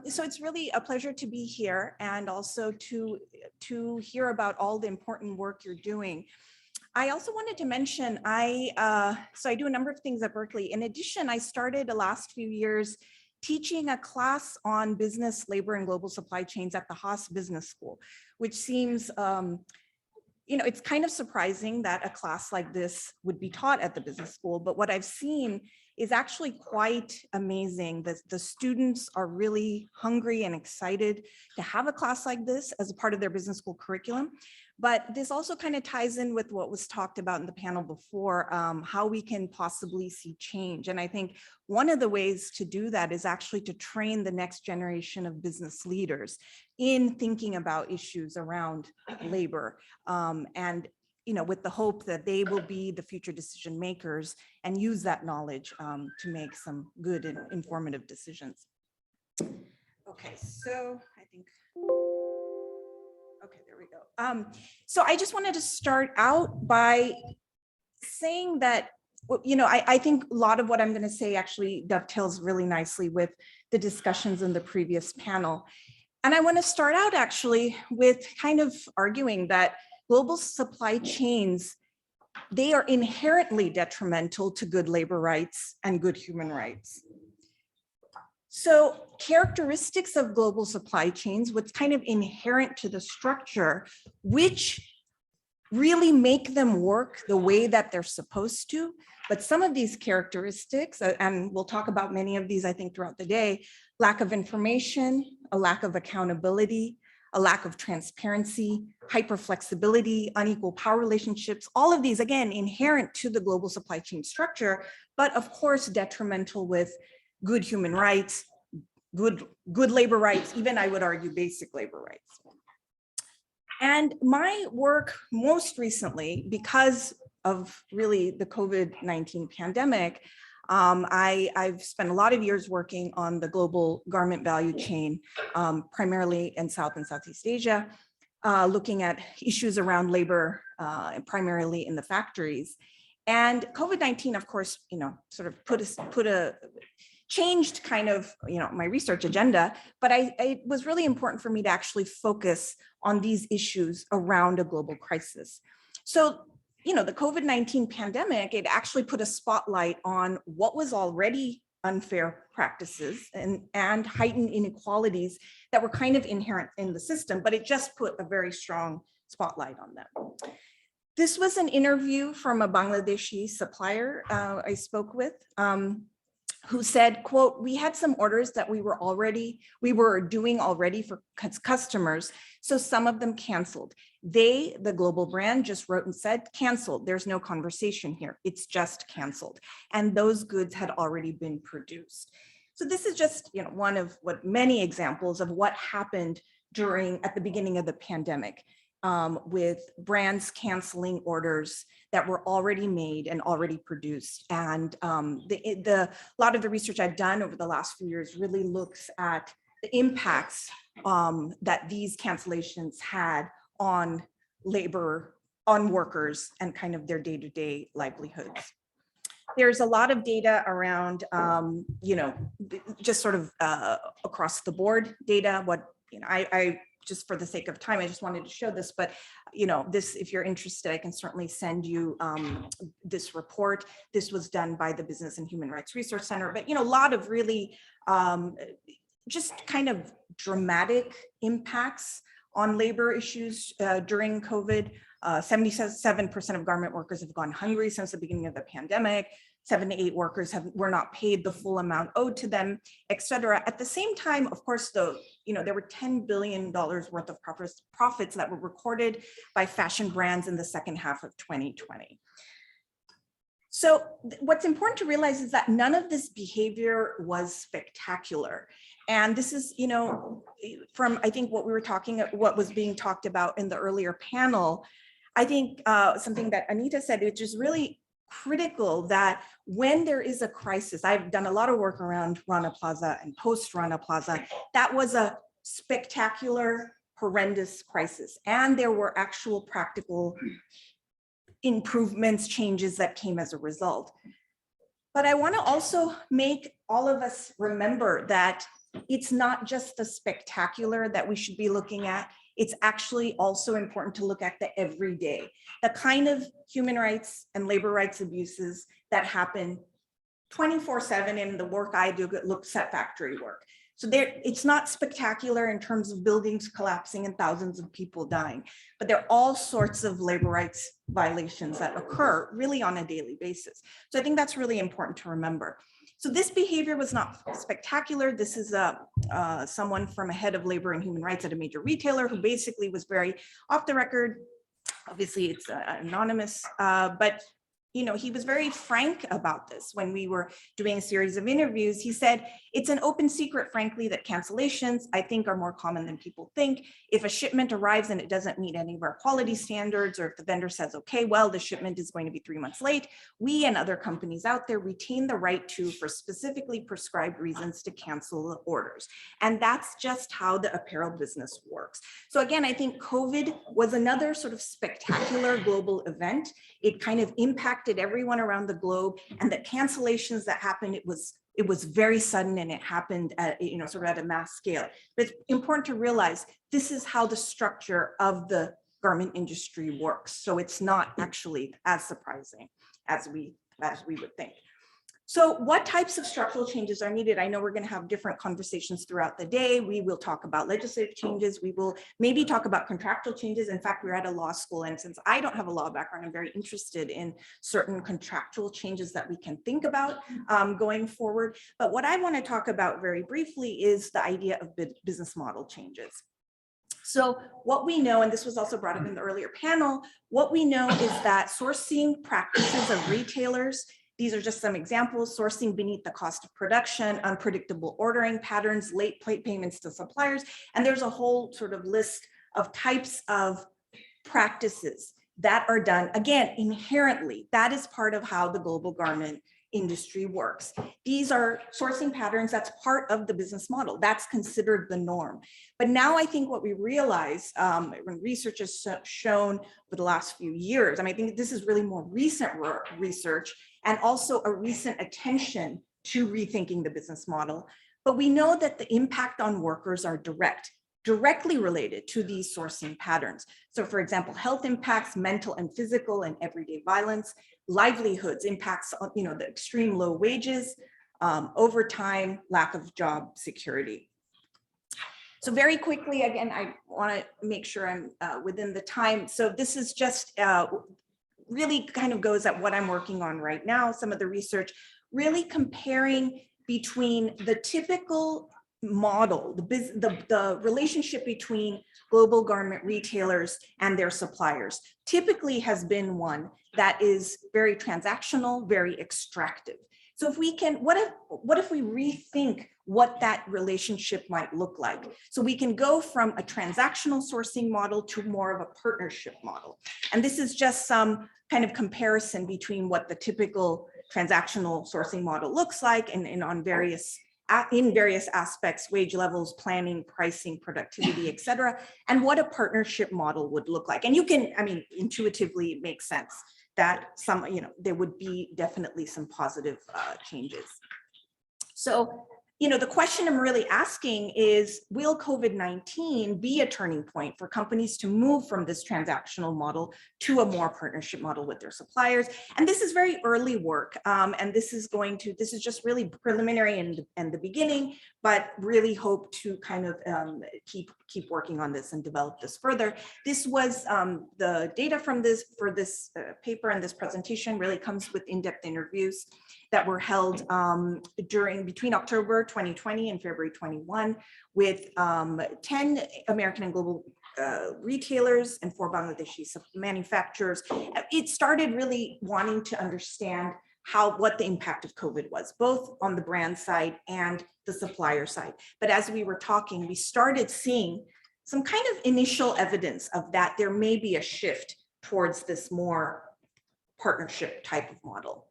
So it's really a pleasure to be here and also to hear about all the important work you're doing. I also wanted to mention, so I do a number of things at Berkeley. In addition, I started the last few years teaching a class on business, labor, and global supply chains at the Haas Business School, which seems, it's kind of surprising that a class like this would be taught at the business school, but what I've seen is actually quite amazing. The students are really hungry and excited to have a class like this as a part of their business school curriculum. But this also kind of ties in with what was talked about in the panel before, how we can possibly see change. And I think one of the ways to do that is actually to train the next generation of business leaders in thinking about issues around labor, and with the hope that they will be the future decision makers and use that knowledge to make some good and informative decisions. Okay, so I think, okay, there we go. So I just wanted to start out by saying that, I think a lot of what I'm going to say actually dovetails really nicely with the discussions in the previous panel. And I want to start out actually with kind of arguing that global supply chains, they are inherently detrimental to good labor rights and good human rights. So characteristics of global supply chains, what's kind of inherent to the structure, which really make them work the way that they're supposed to. But some of these characteristics, and we'll talk about many of these, I think, throughout the day, lack of information, a lack of accountability, a lack of transparency, hyperflexibility, unequal power relationships, all of these, again, inherent to the global supply chain structure, but of course, detrimental with good human rights, good labor rights, even I would argue basic labor rights. And my work most recently, because of really the COVID-19 pandemic, I've spent a lot of years working on the global garment value chain, primarily in South and Southeast Asia, looking at issues around labor, primarily in the factories. And COVID-19, of course, sort of changed kind of, my research agenda, but it was really important for me to actually focus on these issues around a global crisis. So, the COVID-19 pandemic, it actually put a spotlight on what was already unfair practices and heightened inequalities that were kind of inherent in the system, but it just put a very strong spotlight on them. This was an interview from a Bangladeshi supplier I spoke with, who said, quote, "We had some orders that we were doing already for customers, so some of them canceled. They, the global brand, just wrote and said, canceled. There's no conversation here. It's just canceled." And those goods had already been produced. So this is just, one of many examples of what happened at the beginning of the pandemic, with brands canceling orders that were already made and already produced. And a lot of the research I've done over the last few years really looks at the impacts that these cancellations had on labor, on workers, and kind of their day-to-day livelihoods. There's a lot of data around, just sort of across the board data. I just for the sake of time, I just wanted to show this, but this, if you're interested, I can certainly send you this report. This was done by the Business and Human Rights Research Center, but a lot of really just kind of dramatic impacts on labor issues during COVID. 77% of garment workers have gone hungry since the beginning of the pandemic. 7 to 8 workers were not paid the full amount owed to them, et cetera. At the same time, of course, there were $10 billion worth of profits that were recorded by fashion brands in the second half of 2020. So what's important to realize is that none of this behavior was spectacular. And this is, from, I think, what was being talked about in the earlier panel. I think something that Anita said, which is really critical, that when there is a crisis, I've done a lot of work around Rana Plaza and post Rana Plaza, that was a spectacular, horrendous crisis. And there were actual practical improvements, changes that came as a result. But I want to also make all of us remember that it's not just the spectacular that we should be looking at. It's actually also important to look at the everyday, the kind of human rights and labor rights abuses that happen 24/7 in the work I do, looks at factory work. So it's not spectacular in terms of buildings collapsing and thousands of people dying, but there are all sorts of labor rights violations that occur really on a daily basis. So I think that's really important to remember. So this behavior was not spectacular. This is someone from a head of labor and human rights at a major retailer who basically was very off the record. Obviously it's anonymous, but he was very frank about this when we were doing a series of interviews. He said, it's an open secret, frankly, that cancellations, I think, are more common than people think. If a shipment arrives and it doesn't meet any of our quality standards, or if the vendor says, okay, well, the shipment is going to be 3 months late, we and other companies out there retain the right to, for specifically prescribed reasons, to cancel the orders. And that's just how the apparel business works. So again, I think COVID was another sort of spectacular global event. It kind of impacted everyone around the globe, and the cancellations that happened, it was very sudden, and it happened at, sort of at a mass scale. But it's important to realize this is how the structure of the garment industry works. So it's not actually as surprising as we would think. So what types of structural changes are needed? I know we're going to have different conversations throughout the day. We will talk about legislative changes. We will maybe talk about contractual changes. In fact, we're at a law school, and since I don't have a law background, I'm very interested in certain contractual changes that we can think about going forward. But what I want to talk about very briefly is the idea of business model changes. So what we know, and this was also brought up in the earlier panel, what we know is that sourcing practices of retailers, these are just some examples: sourcing beneath the cost of production, unpredictable ordering patterns, late payments to suppliers. And there's a whole sort of list of types of practices that are done. Again, inherently, that is part of how the global garment industry works. These are sourcing patterns, that's part of the business model. That's considered the norm. But now I think what we realize, when research has shown for the last few years, I think this is really more recent research, and also a recent attention to rethinking the business model. But we know that the impact on workers are directly related to these sourcing patterns. So for example, health impacts, mental and physical and everyday violence, livelihoods impacts, the extreme low wages, overtime, lack of job security. So very quickly, again, I want to make sure I'm within the time. So this is just really kind of goes at what I'm working on right now. Some of the research really comparing between the typical model, the relationship between global garment retailers and their suppliers typically has been one that is very transactional, very extractive. So if we can, what if we rethink what that relationship might look like? So we can go from a transactional sourcing model to more of a partnership model. And this is just some kind of comparison between what the typical transactional sourcing model looks like and in various aspects: wage levels, planning, pricing, productivity, et cetera, and what a partnership model would look like. And you can, intuitively it makes sense that there would be definitely some positive changes. So, the question I'm really asking is, will COVID-19 be a turning point for companies to move from this transactional model to a more partnership model with their suppliers? And this is very early work. And this is just really preliminary and the beginning, but really hope to kind of keep working on this and develop this further. This was the data from this paper, and this presentation really comes with in-depth interviews that were held between October 2020 and February 21 with 10 American and global retailers and 4 Bangladeshi manufacturers. It started really wanting to understand what the impact of COVID was, both on the brand side and the supplier side. But as we were talking, we started seeing some kind of initial evidence of that there may be a shift towards this more partnership type of model.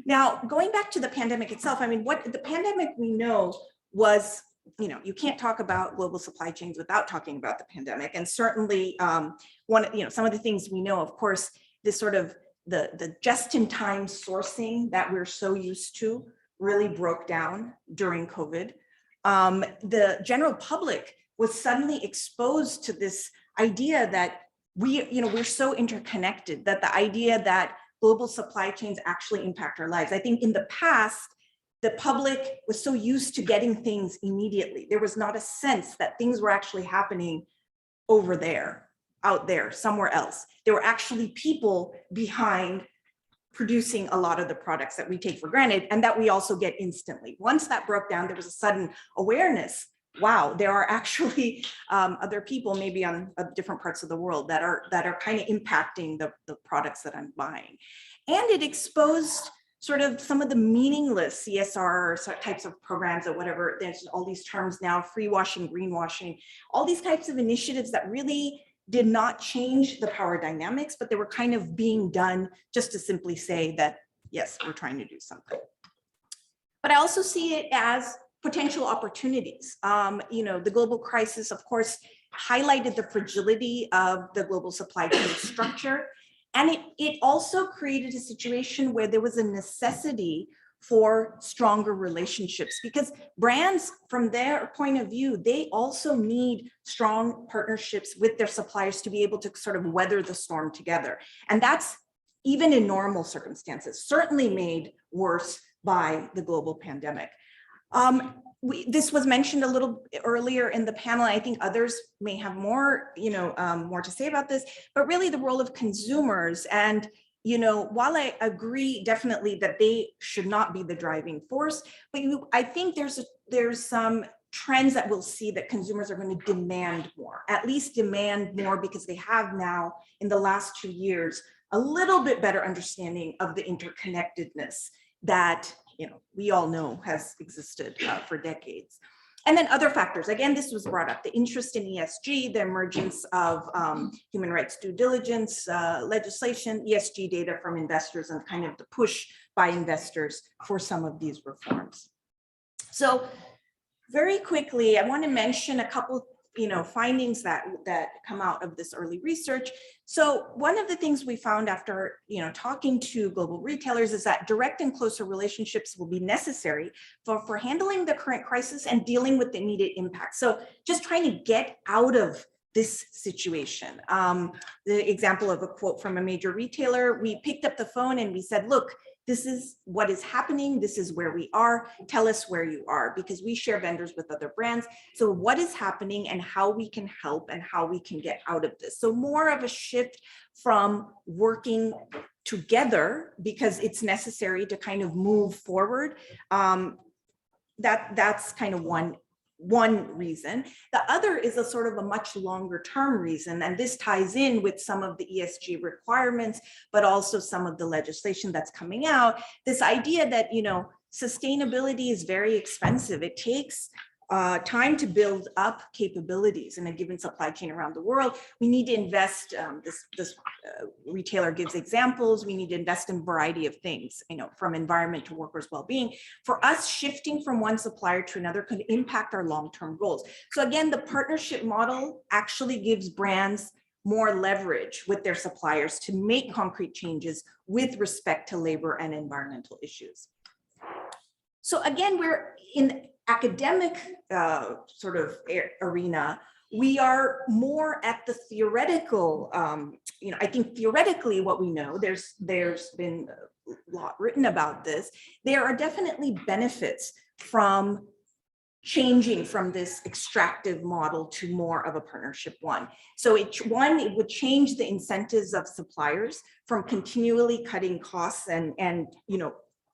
Now, going back to the pandemic itself, what the pandemic we know was, you can't talk about global supply chains without talking about the pandemic. And certainly some of the things we know, of course, this sort of the just-in-time sourcing that we're so used to really broke down during COVID. the general public was suddenly exposed to this idea that we're so interconnected, that the idea that global supply chains actually impact our lives. I think in the past, the public was so used to getting things immediately. There was not a sense that things were actually happening over there, out there, somewhere else. There were actually people behind producing a lot of the products that we take for granted and that we also get instantly. Once that broke down, there was a sudden awareness. Wow, there are actually other people maybe on different parts of the world that are kind of impacting the products that I'm buying. And it exposed sort of some of the meaningless CSR types of programs or whatever. There's all these terms now, free washing, greenwashing, all these types of initiatives that really did not change the power dynamics, but they were kind of being done just to simply say that, yes, we're trying to do something. But I also see it as potential opportunities. The global crisis, of course, highlighted the fragility of the global supply chain structure. And it also created a situation where there was a necessity for stronger relationships, because brands, from their point of view, they also need strong partnerships with their suppliers to be able to sort of weather the storm together. And that's even in normal circumstances, certainly made worse by the global pandemic. This was mentioned a little earlier in the panel. I think others may have more, more to say about this, but really the role of consumers. And, while I agree definitely that they should not be the driving force, but I think there's some trends that we'll see that consumers are going to demand more, at least demand more, because they have now in the last 2 years, a little bit better understanding of the interconnectedness that we all know has existed for decades. And then other factors, again, this was brought up, the interest in ESG, the emergence of human rights due diligence legislation, ESG data from investors, and kind of the push by investors for some of these reforms. So very quickly, I want to mention a couple findings that come out of this early research. So one of the things we found after talking to global retailers is that direct and closer relationships will be necessary for handling the current crisis and dealing with the immediate impact. So just trying to get out of this situation. The example of a quote from a major retailer, we picked up the phone and we said, look, this is what is happening. This is where we are. Tell us where you are, because we share vendors with other brands. So what is happening and how we can help and how we can get out of this. So more of a shift from working together because it's necessary to kind of move forward. That's kind of one reason. The other is a sort of a much longer term reason, and this ties in with some of the ESG requirements, but also some of the legislation that's coming out. This idea that, sustainability is very expensive. It takes time to build up capabilities in a given supply chain around the world. We need to invest, this retailer gives examples, we need to invest in a variety of things, from environment to workers' well-being. For us, shifting from one supplier to another could impact our long-term goals. So again, the partnership model actually gives brands more leverage with their suppliers to make concrete changes with respect to labor and environmental issues. So again, we're in academic sort of arena, we are more at the theoretical, I think theoretically what we know, there's been a lot written about this. There are definitely benefits from changing from this extractive model to more of a partnership one. So it would change the incentives of suppliers from continually cutting costs and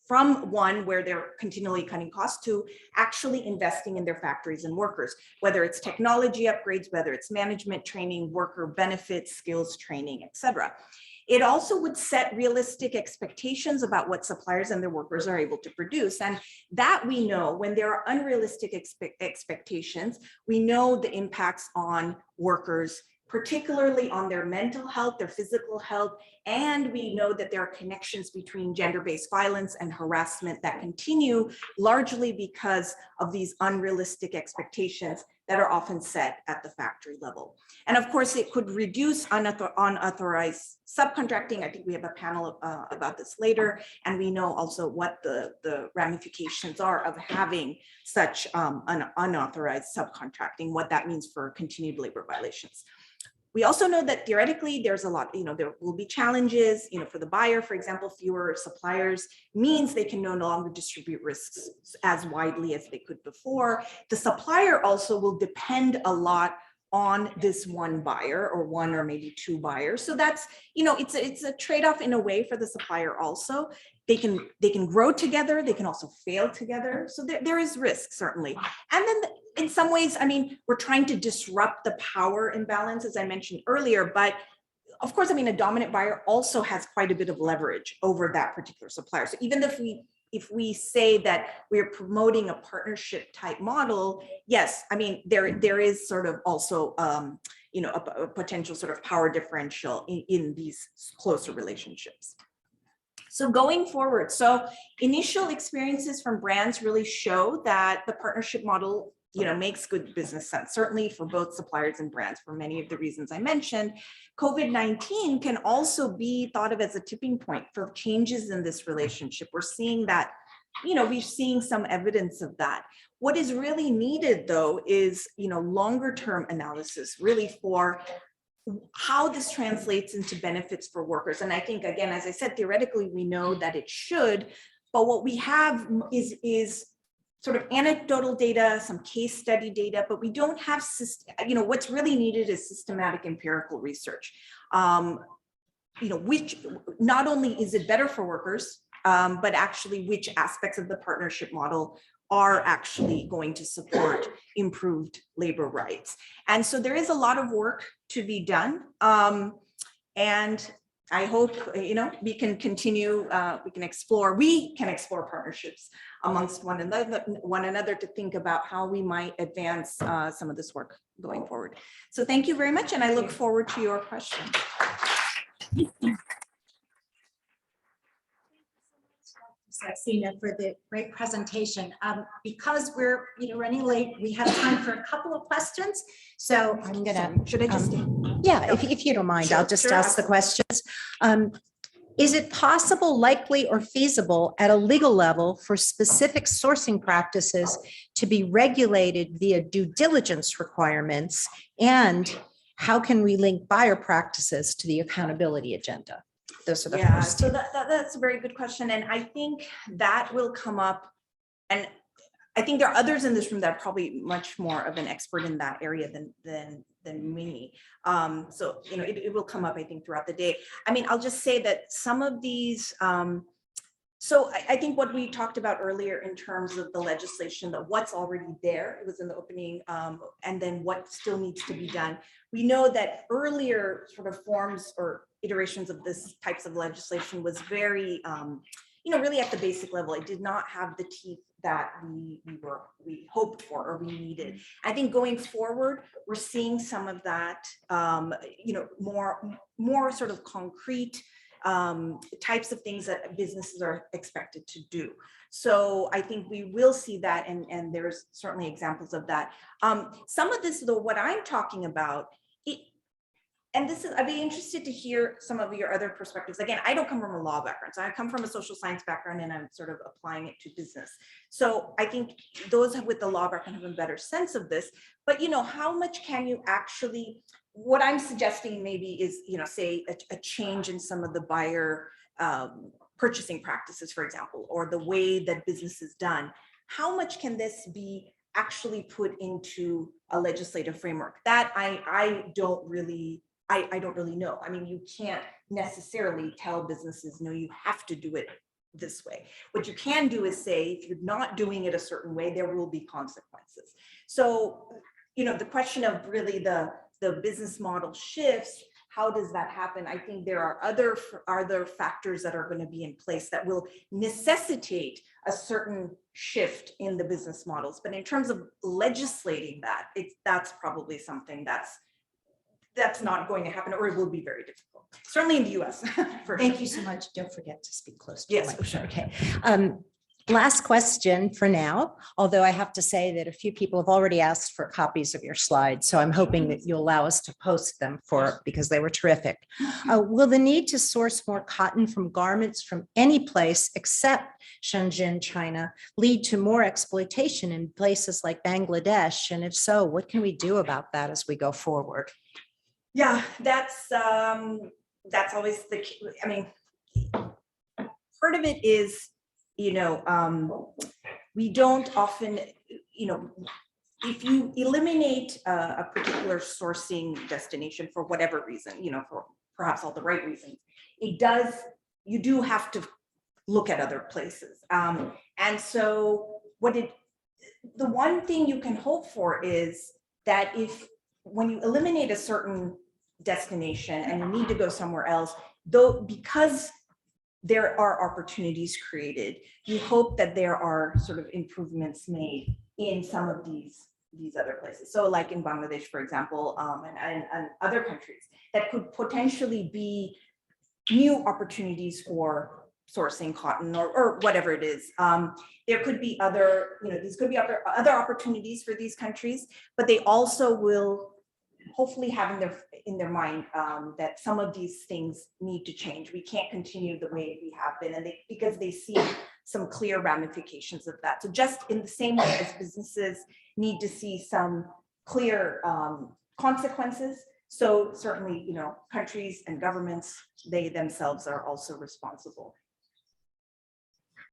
from one where they're continually cutting costs to actually investing in their factories and workers, whether it's technology upgrades, whether it's management training, worker benefits, skills training, etc. It also would set realistic expectations about what suppliers and their workers are able to produce. And that we know, when there are unrealistic expectations, we know the impacts on workers, particularly on their mental health, their physical health, and we know that there are connections between gender-based violence and harassment that continue largely because of these unrealistic expectations that are often set at the factory level. And of course, it could reduce unauthorized subcontracting. I think we have a panel about this later, and we know also what the ramifications are of having such an unauthorized subcontracting, what that means for continued labor violations. We also know that theoretically there's a lot, there will be challenges, for the buyer, for example, fewer suppliers means they can no longer distribute risks as widely as they could before. The supplier also will depend a lot on this one buyer or one or maybe two buyers. So that's, it's a trade-off in a way for the supplier also. They can grow together, they can also fail together. So there is risk, certainly. And then in some ways, I mean, we're trying to disrupt the power imbalance, as I mentioned earlier, but of course, I mean, a dominant buyer also has quite a bit of leverage over that particular supplier. So even if we say that we're promoting a partnership type model, yes, I mean, there is sort of also, a potential sort of power differential in these closer relationships. So going forward, so initial experiences from brands really show that the partnership model, makes good business sense, certainly for both suppliers and brands for many of the reasons I mentioned. COVID-19 can also be thought of as a tipping point for changes in this relationship. We're seeing that, we're seeing some evidence of that. What is really needed though is, longer term analysis really for how this translates into benefits for workers. And I think, again, as I said, theoretically, we know that it should, but what we have is sort of anecdotal data, some case study data, but we don't have, what's really needed is systematic empirical research. Which not only is it better for workers, but actually which aspects of the partnership model are actually going to support improved labor rights. And so there is a lot of work to be done. And I hope, we can continue, we can explore partnerships amongst one another to think about how we might advance some of this work going forward. So thank you very much. And I look forward to your questions. Saxena, for the great presentation. Because we're running late, we have time for a couple of questions. So I'm gonna. Should I just? Yeah, if you don't mind, sure, I'll just ask the questions. Is it possible, likely, or feasible at a legal level for specific sourcing practices to be regulated via due diligence requirements? And how can we link buyer practices to the accountability agenda? Those are the first. So that's a very good question. And I think that will come up. And I think there are others in this room that are probably much more of an expert in that area than me. So, it will come up, I think, throughout the day. I mean, I'll just say that some of these, so I think what we talked about earlier in terms of the legislation, that what's already there, it was in the opening, and then what still needs to be done. We know that earlier sort of forms or iterations of this types of legislation was very, really at the basic level. It did not have the teeth that we hoped for or we needed. I think going forward, we're seeing some of that, more sort of concrete types of things that businesses are expected to do. So I think we will see that, and there's certainly examples of that. Some of this, though, what I'm talking about, and this is, I'd be interested to hear some of your other perspectives. Again, I don't come from a law background, so I come from a social science background, and I'm sort of applying it to business. So I think those with the law background have a better sense of this. But how much can you actually? What I'm suggesting maybe is, say a change in some of the buyer purchasing practices, for example, or the way that business is done. How much can this be actually put into a legislative framework? That I don't really know. I mean, you can't necessarily tell businesses, no, you have to do it this way. What you can do is say, if you're not doing it a certain way, there will be consequences. So, the question of really the business model shifts, how does that happen? I think there are other factors that are going to be in place that will necessitate a certain shift in the business models. But in terms of legislating that, that's probably something that's not going to happen, or it will be very difficult. Certainly in the US. Thank you so much. Don't forget to speak close to the yes, mic. sure. Okay. Last question for now, although I have to say that a few people have already asked for copies of your slides, so I'm hoping that you'll allow us to post them because they were terrific. Will the need to source more cotton from garments from any place except Shenzhen, China, lead to more exploitation in places like Bangladesh? And if so, what can we do about that as we go forward? Yeah, that's always the key. I mean, part of it is, we don't often, if you eliminate a particular sourcing destination for whatever reason, for perhaps all the right reasons, you do have to look at other places. And so the one thing you can hope for is that when you eliminate a certain destination and you need to go somewhere else, though, because there are opportunities created, you hope that there are sort of improvements made in some of these other places. So like in Bangladesh, for example, and other countries that could potentially be new opportunities for sourcing cotton or whatever it is. There could be these could be other opportunities for these countries, but they also will hopefully have in their mind that some of these things need to change. We can't continue the way we have been, because they see some clear ramifications of that. So just in the same way as businesses need to see some clear consequences, so certainly, countries and governments, they themselves are also responsible